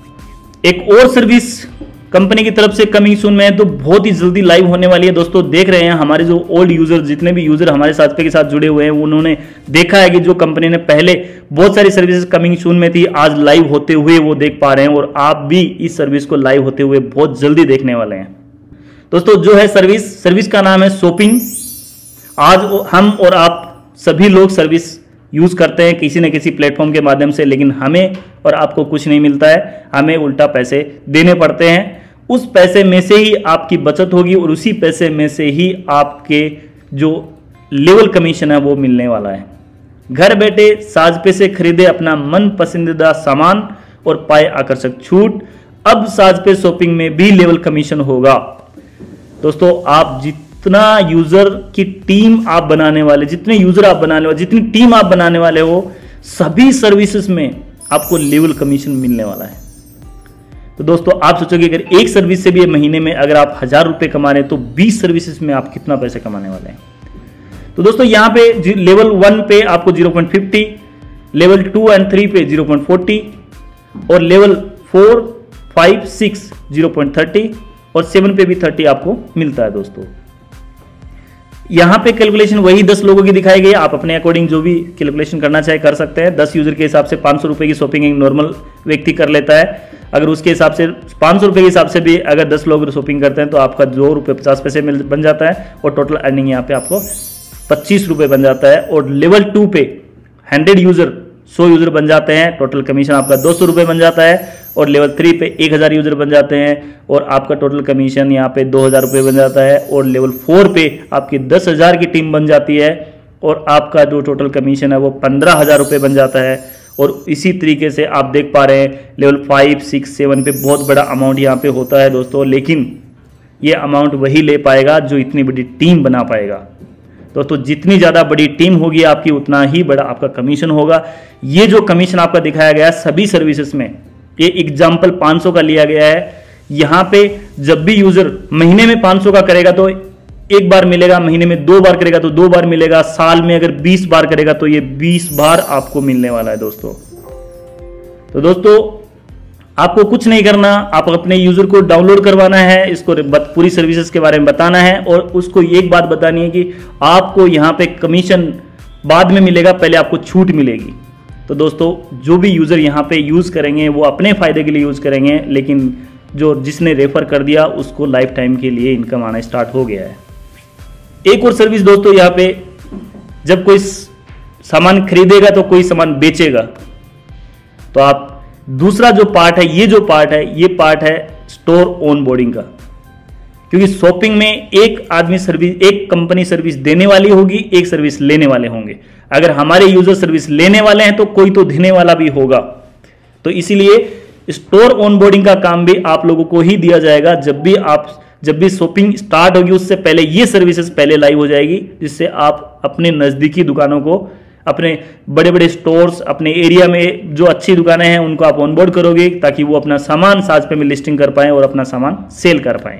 एक और सर्विस कंपनी की तरफ से कमिंग सून में है तो बहुत ही जल्दी लाइव होने वाली है। दोस्तों देख रहे हैं हमारे जो ओल्ड यूजर, जितने भी यूजर हमारे साजपे के साथ जुड़े हुए हैं, उन्होंने देखा है कि जो कंपनी ने पहले बहुत सारी सर्विसेज कमिंग सून में थी, आज लाइव होते हुए वो देख पा रहे हैं और आप भी इस सर्विस को लाइव होते हुए बहुत जल्दी देखने वाले हैं। दोस्तों जो है सर्विस का नाम है शॉपिंग। आज हम और आप सभी लोग सर्विस यूज़ करते हैं किसी न किसी प्लेटफॉर्म के माध्यम से, लेकिन हमें और आपको कुछ नहीं मिलता है, हमें उल्टा पैसे देने पड़ते हैं। उस पैसे में से ही आपकी बचत होगी और उसी पैसे में से ही आपके जो लेवल कमीशन है वो मिलने वाला है। घर बैठे साजपे से खरीदे अपना मन पसंदीदा सामान और पाए आकर्षक छूट। अब साजपे शॉपिंग में भी लेवल कमीशन होगा। दोस्तों, आप जितना यूजर की टीम आप बनाने वाले, जितने यूजर आप बनाने वाले, जितनी टीम आप बनाने वाले हो, सभी सर्विसेज में आपको लेवल कमीशन मिलने वाला है। तो दोस्तों, आप सोचोगे अगर एक सर्विस से भी महीने में अगर आप 1000 रुपए कमा रहे हैं तो 20 सर्विसेज में आप कितना पैसे कमाने वाले हैं। तो दोस्तों, यहां पे लेवल 1 पे आपको 0.50, लेवल 2 एंड 3 पे 0.40 और लेवल 4, 5, 6 0.30 और 7 पे भी 30 आपको मिलता है। दोस्तों, यहां पे कैलकुलेशन वही 10 लोगों की दिखाई गई। आप अपने अकॉर्डिंग जो भी कैलकुलेशन करना चाहे कर सकते हैं। 10 यूजर के हिसाब से 500 रुपए की शॉपिंग एक नॉर्मल व्यक्ति कर लेता है। अगर उसके हिसाब से 500 रुपए के हिसाब से भी अगर 10 लोग शॉपिंग करते हैं तो आपका 2 रुपये 50 पैसे बन जाता है और टोटल अर्निंग यहाँ पे आपको 25 रुपये बन जाता है। और लेवल 2 पे 100 यूजर 100 यूजर बन जाते हैं, टोटल कमीशन आपका 200 रुपये बन जाता है। और लेवल 3 पे 1000 यूजर बन जाते हैं और आपका टोटल कमीशन यहाँ पे 2000 रुपये बन जाता है। और लेवल 4 पे आपकी 10,000 की टीम बन जाती है और आपका जो टोटल कमीशन है वो 15,000 रुपये बन जाता है। और इसी तरीके से आप देख पा रहे हैं लेवल 5, 6, 7 पे बहुत बड़ा अमाउंट यहाँ पे होता है दोस्तों, लेकिन ये अमाउंट वही ले पाएगा जो इतनी बड़ी टीम बना पाएगा। दोस्तों, जितनी ज़्यादा बड़ी टीम होगी आपकी उतना ही बड़ा आपका कमीशन होगा। ये जो कमीशन आपका दिखाया गया है सभी सर्विसेज में, ये एग्जाम्पल 500 का लिया गया है। यहाँ पे जब भी यूजर महीने में 500 का करेगा तो एक बार मिलेगा, महीने में 2 बार करेगा तो 2 बार मिलेगा, साल में अगर 20 बार करेगा तो ये 20 बार आपको मिलने वाला है दोस्तों। तो दोस्तों, आपको कुछ नहीं करना, आप अपने यूजर को डाउनलोड करवाना है, इसको पूरी सर्विसेज के बारे में बताना है और उसको एक बात बतानी है कि आपको यहाँ पे कमीशन बाद में मिलेगा, पहले आपको छूट मिलेगी। तो दोस्तों, जो भी यूजर यहाँ पे यूज करेंगे वो अपने फायदे के लिए यूज करेंगे, लेकिन जो जिसने रेफर कर दिया उसको लाइफ टाइम के लिए इनकम आना स्टार्ट हो गया है। एक और सर्विस दोस्तों, यहाँ पे जब कोई सामान खरीदेगा तो कोई सामान बेचेगा, तो आप दूसरा जो पार्ट है, ये जो पार्ट है, ये पार्ट है स्टोर ऑन बोर्डिंग का। क्योंकि शॉपिंग में एक आदमी सर्विस, एक कंपनी सर्विस देने वाली होगी, एक सर्विस लेने वाले होंगे। अगर हमारे यूजर सर्विस लेने वाले हैं तो कोई तो देने वाला भी होगा। तो इसीलिए स्टोर ऑन बोर्डिंग का काम भी आप लोगों को ही दिया जाएगा। जब भी शॉपिंग स्टार्ट होगी उससे पहले ये सर्विसेज पहले लाइव हो जाएगी, जिससे आप अपने नज़दीकी दुकानों को, अपने बड़े बड़े स्टोर्स, अपने एरिया में जो अच्छी दुकानें हैं उनको आप ऑनबोर्ड करोगे ताकि वो अपना सामान साजपे में लिस्टिंग कर पाएं और अपना सामान सेल कर पाएं।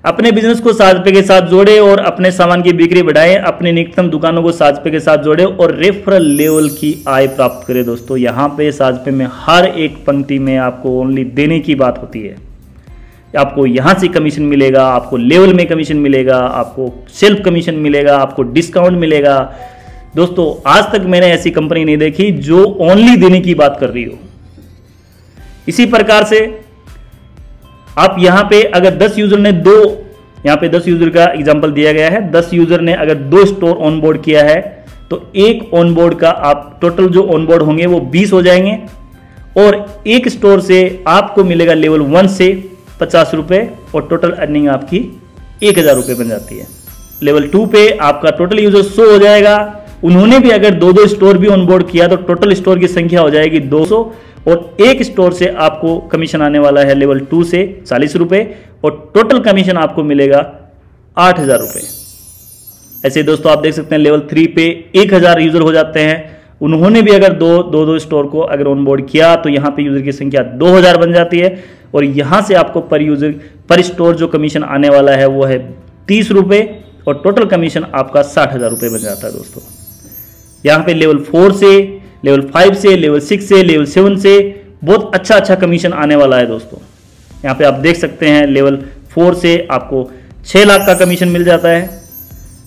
अपने बिजनेस को साजपे के साथ जोड़े और अपने सामान की बिक्री बढ़ाएं, अपने निकटतम दुकानों को साजपे के साथ जोड़े और रेफरल लेवल की आय प्राप्त करें। दोस्तों, यहाँ पे साजपे में हर एक पंक्ति में आपको ओनली देने की बात होती है। आपको यहाँ से कमीशन मिलेगा, आपको लेवल में कमीशन मिलेगा, आपको सेल्फ कमीशन मिलेगा, आपको डिस्काउंट मिलेगा। दोस्तों, आज तक मैंने ऐसी कंपनी नहीं देखी जो ओनली देने की बात कर रही हो। इसी प्रकार से आप यहां पे अगर 10 यूजर ने यहां पे 10 यूजर का एग्जांपल दिया गया है, 10 यूजर ने अगर 2 स्टोर ऑनबोर्ड किया है तो एक ऑनबोर्ड का आप टोटल जो ऑनबोर्ड होंगे वो 20 हो जाएंगे और एक स्टोर से आपको मिलेगा लेवल 1 से 50 रुपए और टोटल अर्निंग आपकी 1000 रुपए बन जाती है। लेवल 2 पे आपका टोटल यूजर 100 हो जाएगा। उन्होंने भी अगर 2-2 स्टोर भी ऑनबोर्ड किया तो टोटल स्टोर की संख्या हो जाएगी 200 और एक स्टोर से आपको कमीशन आने वाला है लेवल 2 से 40 रुपए और टोटल कमीशन आपको मिलेगा 8000 रुपए। ऐसे दोस्तों आप देख सकते हैं लेवल 3 पे 1000 यूजर हो जाते हैं। उन्होंने भी अगर दो स्टोर को अगर ऑनबोर्ड किया तो यहाँ पे यूजर की संख्या 2000 बन जाती है और यहाँ से आपको पर स्टोर जो कमीशन आने वाला है वो है 30 रुपए और टोटल कमीशन आपका 60,000 रुपए बन जाता है। दोस्तों, यहाँ पे लेवल 4 से, लेवल 5 से, लेवल 6 से, लेवल 7 से बहुत अच्छा कमीशन आने वाला है। दोस्तों, यहाँ पे आप देख सकते हैं लेवल 4 से आपको 6 लाख का कमीशन मिल जाता है,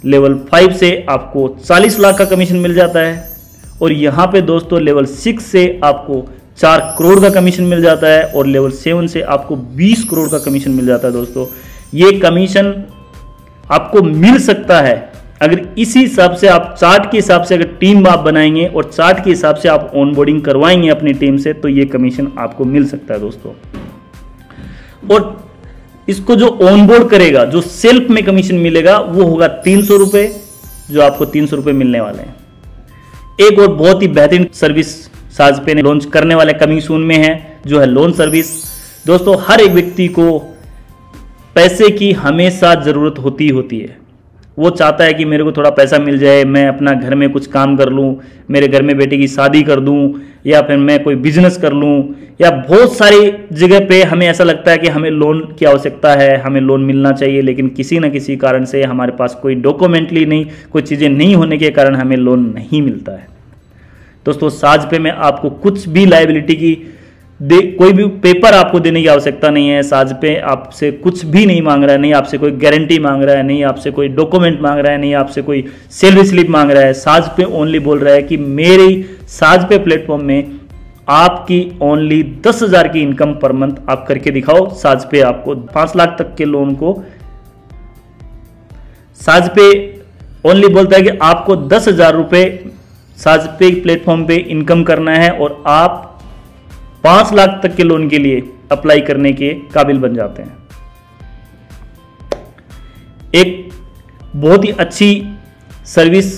लेवल 5 से आपको 40 लाख का कमीशन मिल जाता है और यहाँ पे दोस्तों लेवल 6 से आपको 4 करोड़ का कमीशन मिल जाता है और लेवल 7 से आपको 20 करोड़ का कमीशन मिल जाता है। दोस्तों, ये कमीशन आपको मिल सकता है अगर इसी हिसाब से आप चार्ट के हिसाब से अगर टीम आप बनाएंगे और चार्ट के हिसाब से आप ऑनबोर्डिंग करवाएंगे अपनी टीम से, तो ये कमीशन आपको मिल सकता है दोस्तों। और इसको जो ऑनबोर्ड करेगा, जो सेल्फ में कमीशन मिलेगा वो होगा 300 रुपए, जो आपको 300 रुपए मिलने वाले हैं। एक और बहुत ही बेहतरीन सर्विस साजपे ने लॉन्च करने वाले कमिंग सून में है, जो है लोन सर्विस। दोस्तों हर एक व्यक्ति को पैसे की हमेशा जरूरत होती है। वो चाहता है कि मेरे को थोड़ा पैसा मिल जाए, मैं अपना घर में कुछ काम कर लूँ, मेरे घर में बेटे की शादी कर दूँ, या फिर मैं कोई बिजनेस कर लूँ, या बहुत सारी जगह पे हमें ऐसा लगता है कि हमें लोन की आवश्यकता है, हमें लोन मिलना चाहिए, लेकिन किसी न किसी कारण से हमारे पास कोई डॉक्यूमेंटली नहीं, कोई चीज़ें नहीं होने के कारण हमें लोन नहीं मिलता है। दोस्तों साजपे में आपको कुछ भी लायबिलिटी की कोई भी पेपर आपको देने की आवश्यकता नहीं है। साजपे आपसे कुछ भी नहीं मांग रहा है, नहीं आपसे कोई गारंटी मांग रहा है, नहीं आपसे कोई डॉक्यूमेंट मांग रहा है, नहीं आपसे कोई सैलरी स्लिप मांग रहा है। साजपे ओनली बोल रहा है कि मेरी साजपे प्लेटफॉर्म में आपकी ओनली 10,000 की इनकम पर मंथ आप करके दिखाओ, साजपे आपको 5 लाख तक के लोन को। साजपे ओनली बोलता है कि आपको 10,000 रुपए साजपे प्लेटफॉर्म पे इनकम करना है और आप 5 लाख तक के लोन के लिए अप्लाई करने के काबिल बन जाते हैं। एक बहुत ही अच्छी सर्विस,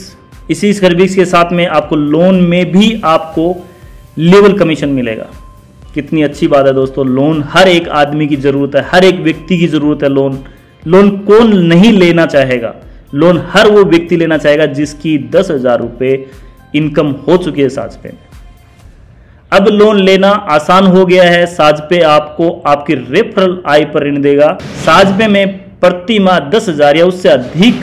इसी सर्विस के साथ में आपको लोन में भी आपको लेवल कमीशन मिलेगा। कितनी अच्छी बात है दोस्तों। लोन हर एक आदमी की जरूरत है, हर एक व्यक्ति की जरूरत है। लोन कौन नहीं लेना चाहेगा? लोन हर वो व्यक्ति लेना चाहेगा जिसकी 10,000 रुपए इनकम हो चुकी है साजपे में। अब लोन लेना आसान हो गया है। साजपे आपको आपकी रेफरल आय पर ऋण देगा। साजपे में प्रति माह 10,000 या उससे अधिक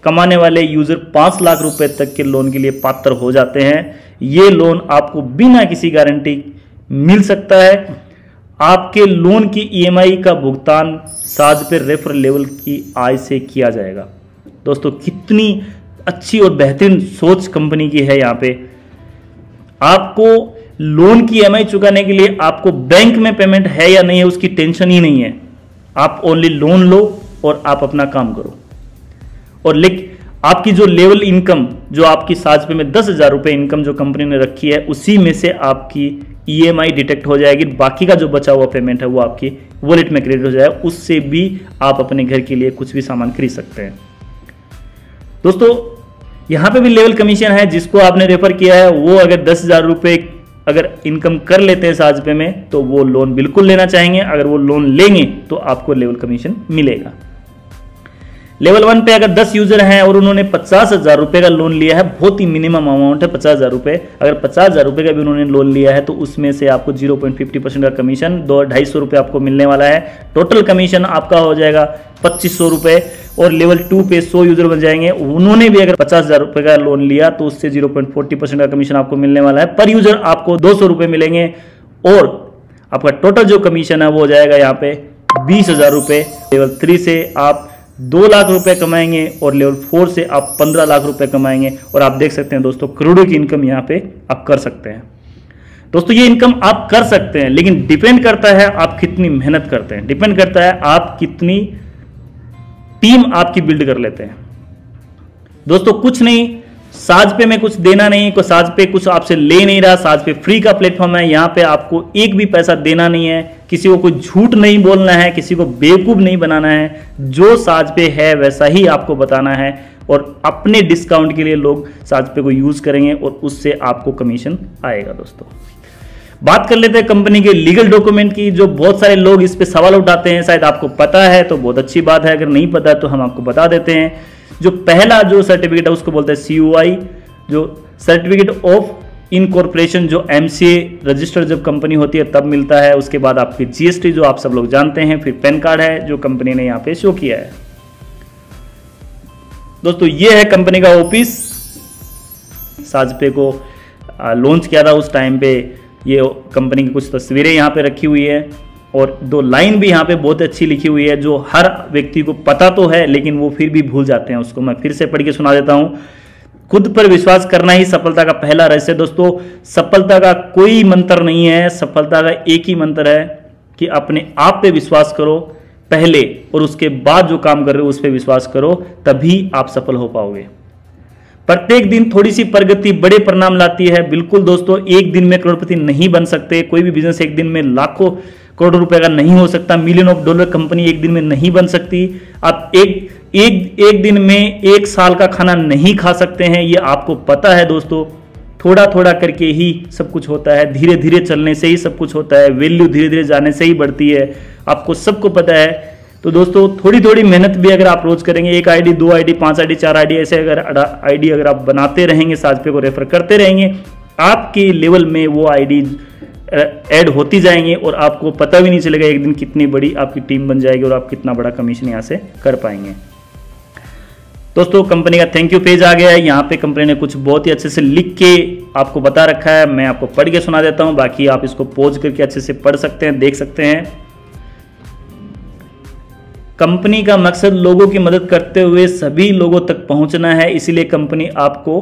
कमाने वाले यूजर 5 लाख रुपए तक के लोन के लिए पात्र हो जाते हैं। ये लोन आपको बिना किसी गारंटी मिल सकता है। आपके लोन की ईएमआई का भुगतान साजपे रेफरल लेवल की आय से किया जाएगा। दोस्तों कितनी अच्छी और बेहतरीन सोच कंपनी की है। यहाँ पे आपको लोन की ईएमआई चुकाने के लिए आपको बैंक में पेमेंट है या नहीं है उसकी टेंशन ही नहीं है। आप ओनली लोन लो और आप अपना काम करो। और लेकिन आपकी जो लेवल इनकम, जो आपकी साजपे में 10,000 रुपए इनकम जो कंपनी ने रखी है, उसी में से आपकी ईएमआई डिटेक्ट हो जाएगी। बाकी का जो बचा हुआ पेमेंट है वो आपकी वॉलेट में क्रेडिट हो जाएगा। उससे भी आप अपने घर के लिए कुछ भी सामान खरीद सकते हैं। दोस्तों यहां पे भी लेवल कमीशन है। जिसको आपने रेफर किया है वो अगर 10,000 रुपए अगर इनकम कर लेते हैं साजपे में, तो वो लोन बिल्कुल लेना चाहेंगे। अगर वो लोन लेंगे तो आपको लेवल कमीशन मिलेगा। लेवल 1 पे अगर 10 यूजर हैं और उन्होंने 50,000 रुपए का लोन लिया है, बहुत ही मिनिमम अमाउंट है 50,000 रुपए। अगर 50,000 रुपए का भी उन्होंने लोन लिया है तो उसमें से आपको 0.50% का कमीशन 250 रुपए आपको मिलने वाला है। टोटल कमीशन आपका हो जाएगा 2500 रुपए। और लेवल 2 पे 100 यूजर बन जाएंगे, उन्होंने भी अगर 50,000 रुपए का लोन लिया तो उससे 0.40% का कमीशन आपको मिलने वाला है। पर यूजर आपको 200 रुपए मिलेंगे और आपका टोटल जो कमीशन है वो हो जाएगा यहाँ पे 20,000 रुपए। लेवल 3 से आप 2 लाख रुपए कमाएंगे और लेवल 4 से आप 15 लाख रुपए कमाएंगे। और आप देख सकते हैं दोस्तों करोड़ों की इनकम यहाँ पे आप कर सकते हैं। दोस्तों ये इनकम आप कर सकते हैं, लेकिन डिपेंड करता है आप कितनी मेहनत करते हैं, डिपेंड करता है आप कितनी टीम आपकी बिल्ड कर लेते हैं। दोस्तों कुछ नहीं, साजपे में कुछ देना नहीं, को साजपे कुछ आपसे ले नहीं रहा। साजपे फ्री का प्लेटफॉर्म है। यहाँ पे आपको एक भी पैसा देना नहीं है, किसी को कोई झूठ नहीं बोलना है, किसी को बेवकूफ नहीं बनाना है। जो साजपे है वैसा ही आपको बताना है और अपने डिस्काउंट के लिए लोग साजपे को यूज करेंगे और उससे आपको कमीशन आएगा। दोस्तों बात कर लेते हैं कंपनी के लीगल डॉक्यूमेंट की, जो बहुत सारे लोग इस पे सवाल उठाते हैं। शायद आपको पता है तो बहुत अच्छी बात है, अगर नहीं पता तो हम आपको बता देते हैं। जो पहला जो सर्टिफिकेट है उसको बोलते हैं COI, जो सर्टिफिकेट ऑफ इनकॉर्पोरेशन, जो MCA रजिस्टर्ड जब कंपनी होती है तब मिलता है। उसके बाद आपकी GST जो आप सब लोग जानते हैं, फिर पैन कार्ड है जो कंपनी ने यहाँ पे शो किया है। दोस्तों ये है कंपनी का ऑफिस। साजपे को लॉन्च किया था उस टाइम पे, ये कंपनी की कुछ तस्वीरें यहाँ पे रखी हुई है और 2 लाइन भी यहाँ पे बहुत अच्छी लिखी हुई है, जो हर व्यक्ति को पता तो है लेकिन वो फिर भी भूल जाते हैं उसको। मैं फिर से पढ़ के सुना देता हूँ। खुद पर विश्वास करना ही सफलता का पहला रहस्य। दोस्तों सफलता का कोई मंत्र नहीं है, सफलता का एक ही मंत्र है कि अपने आप पे विश्वास करो। पहले और उसके बाद जो काम कर रहे हो उस पर विश्वास करो, तभी आप सफल हो पाओगे। प्रत्येक दिन थोड़ी सी प्रगति बड़े परिणाम लाती है। बिल्कुल दोस्तों, एक दिन में करोड़पति नहीं बन सकते, कोई भी बिजनेस एक दिन में लाखों करोड़ों रुपए का नहीं हो सकता, मिलियन ऑफ डॉलर कंपनी एक दिन में नहीं बन सकती। आप एक दिन में 1 साल का खाना नहीं खा सकते हैं, ये आपको पता है दोस्तों। थोड़ा थोड़ा करके ही सब कुछ होता है, धीरे धीरे चलने से ही सब कुछ होता है, वैल्यू धीरे धीरे जाने से ही बढ़ती है, आपको सबको पता है। तो दोस्तों थोड़ी थोड़ी मेहनत भी अगर आप रोज करेंगे, 1 आईडी 2 आईडी 5 आईडी 4 आईडी ऐसे अगर आईडी अगर आप बनाते रहेंगे, साजपे को रेफर करते रहेंगे, आपके लेवल में वो आईडी ऐड होती जाएंगे और आपको पता भी नहीं चलेगा एक दिन कितनी बड़ी आपकी टीम बन जाएगी और आप कितना बड़ा कमीशन यहाँ से कर पाएंगे। दोस्तों कंपनी का थैंक यू पेज आ गया है, यहाँ पे कंपनी ने कुछ बहुत ही अच्छे से लिख के आपको बता रखा है, मैं आपको पढ़ के सुना देता हूँ, बाकी आप इसको पॉज करके अच्छे से पढ़ सकते हैं, देख सकते हैं। कंपनी का मकसद लोगों की मदद करते हुए सभी लोगों तक पहुंचना है, इसीलिए कंपनी आपको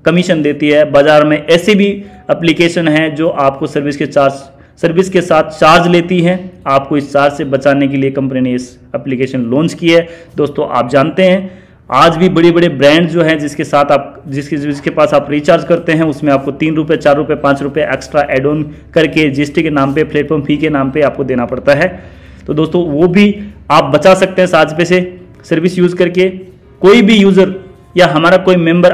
कमीशन देती है। बाजार में ऐसी भी एप्लीकेशन है जो आपको सर्विस के साथ चार्ज लेती है, आपको इस चार्ज से बचाने के लिए कंपनी ने इस एप्लीकेशन लॉन्च की है। दोस्तों आप जानते हैं आज भी बड़े बड़े ब्रांड जो हैं जिसके पास आप रिचार्ज करते हैं उसमें आपको 3 रुपये 4 रुपये 5 रुपये एक्स्ट्रा एड ऑन करके जीएसटी के नाम पे, प्लेटफॉर्म फी के नाम पे आपको देना पड़ता है। तो दोस्तों वो भी आप बचा सकते हैं साजपे से सर्विस यूज करके। कोई भी यूजर या हमारा कोई मेंबर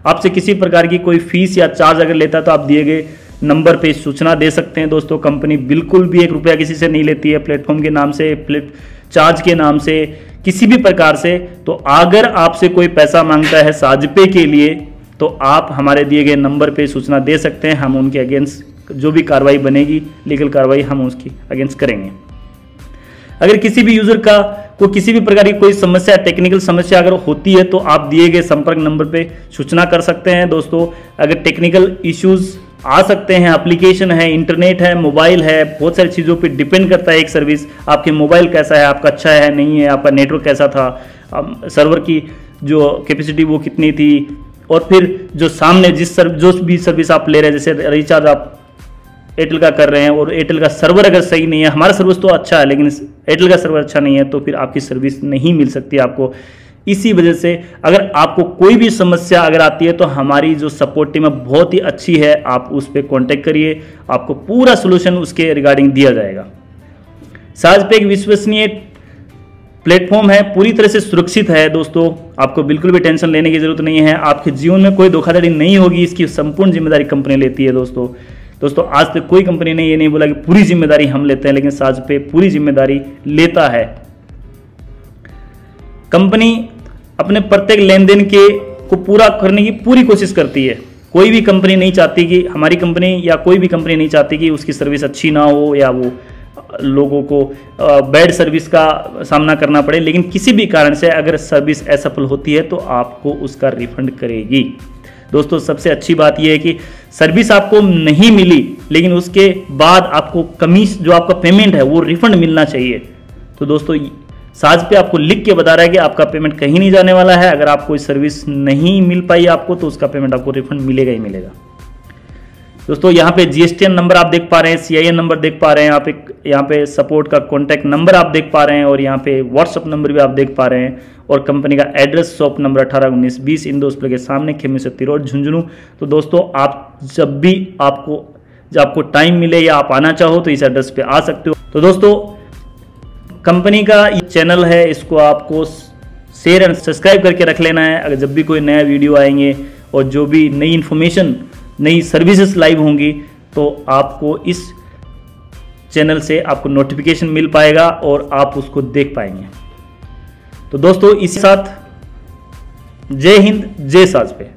आपसे किसी प्रकार की कोई फीस या चार्ज अगर लेता है तो आप दिए गए नंबर पे सूचना दे सकते हैं। दोस्तों कंपनी बिल्कुल भी 1 रुपया किसी से नहीं लेती है, प्लेटफॉर्म के नाम से, चार्ज के नाम से, किसी भी प्रकार से। तो अगर आपसे कोई पैसा मांगता है साजपे के लिए तो आप हमारे दिए गए नंबर पे सूचना दे सकते हैं, हम उनके अगेंस्ट जो भी कार्रवाई बनेगी, लीगल कार्रवाई हम उसकी अगेंस्ट करेंगे। अगर किसी भी यूजर को किसी भी प्रकार की कोई समस्या, टेक्निकल समस्या अगर होती है तो आप दिए गए संपर्क नंबर पे सूचना कर सकते हैं। दोस्तों अगर टेक्निकल इश्यूज आ सकते हैं, एप्लीकेशन है, इंटरनेट है, मोबाइल है, बहुत सारी चीज़ों पे डिपेंड करता है एक सर्विस। आपके मोबाइल कैसा है, आपका अच्छा है नहीं है, आपका नेटवर्क कैसा था, सर्वर की जो कैपेसिटी वो कितनी थी, और फिर जो सामने जो भी सर्विस आप ले रहे हैं, जैसे रिचार्ज आप एयरटेल का कर रहे हैं और एयरटेल का सर्वर अगर सही नहीं है, हमारा सर्विस तो अच्छा है लेकिन एयरटेल का सर्वर अच्छा नहीं है, तो फिर आपकी सर्विस नहीं मिल सकती आपको। इसी वजह से अगर आपको कोई भी समस्या अगर आती है तो हमारी जो सपोर्ट टीम है बहुत ही अच्छी है, आप उस पर कॉन्टेक्ट करिए, आपको पूरा सोल्यूशन उसके रिगार्डिंग दिया जाएगा। साजपे एक विश्वसनीय प्लेटफॉर्म है, पूरी तरह से सुरक्षित है। दोस्तों आपको बिल्कुल भी टेंशन लेने की जरूरत नहीं है, आपके जीवन में कोई धोखाधड़ी नहीं होगी, इसकी संपूर्ण जिम्मेदारी कंपनी लेती है। दोस्तों आज तक कोई कंपनी ने ये नहीं बोला कि पूरी जिम्मेदारी हम लेते हैं, लेकिन साजपे पूरी जिम्मेदारी लेता है। कंपनी अपने प्रत्येक लेन देन को पूरा करने की पूरी कोशिश करती है। कोई भी कंपनी नहीं चाहती कि हमारी कंपनी या कोई भी कंपनी नहीं चाहती कि उसकी सर्विस अच्छी ना हो या वो लोगों को बैड सर्विस का सामना करना पड़े, लेकिन किसी भी कारण से अगर सर्विस असफल होती है तो आपको उसका रिफंड करेगी। दोस्तों सबसे अच्छी बात यह है कि सर्विस आपको नहीं मिली लेकिन उसके बाद आपको कमीशन जो आपका पेमेंट है वो रिफंड मिलना चाहिए। तो दोस्तों साजपे आपको लिख के बता रहा है कि आपका पेमेंट कहीं नहीं जाने वाला है। अगर आप कोई सर्विस नहीं मिल पाई आपको तो उसका पेमेंट आपको रिफंड मिलेगा ही मिलेगा। दोस्तों यहाँ पे जीएसटीएन नंबर आप देख पा रहे हैं, सीआईएन नंबर देख पा रहे हैं, आप यहाँ पे सपोर्ट का कॉन्टैक्ट नंबर आप देख पा रहे हैं और यहाँ पे व्हाट्सअप नंबर भी आप देख पा रहे हैं, और कंपनी का एड्रेस शॉप नंबर 181920 इंदो हॉस्पिटल के सामने, खेमी रोड, झुंझुनू। तो दोस्तों आप जब आपको टाइम मिले या आप आना चाहो तो इस एड्रेस पे आ सकते हो। तो दोस्तों कंपनी का ये चैनल है, इसको आपको शेयर एंड सब्सक्राइब करके रख लेना है। अगर जब भी कोई नया वीडियो आएंगे और जो भी नई इन्फॉर्मेशन, नई सर्विसेज लाइव होंगी तो आपको इस चैनल से आपको नोटिफिकेशन मिल पाएगा और आप उसको देख पाएंगे। तो दोस्तों इसी साथ जय हिंद, जय साजपे।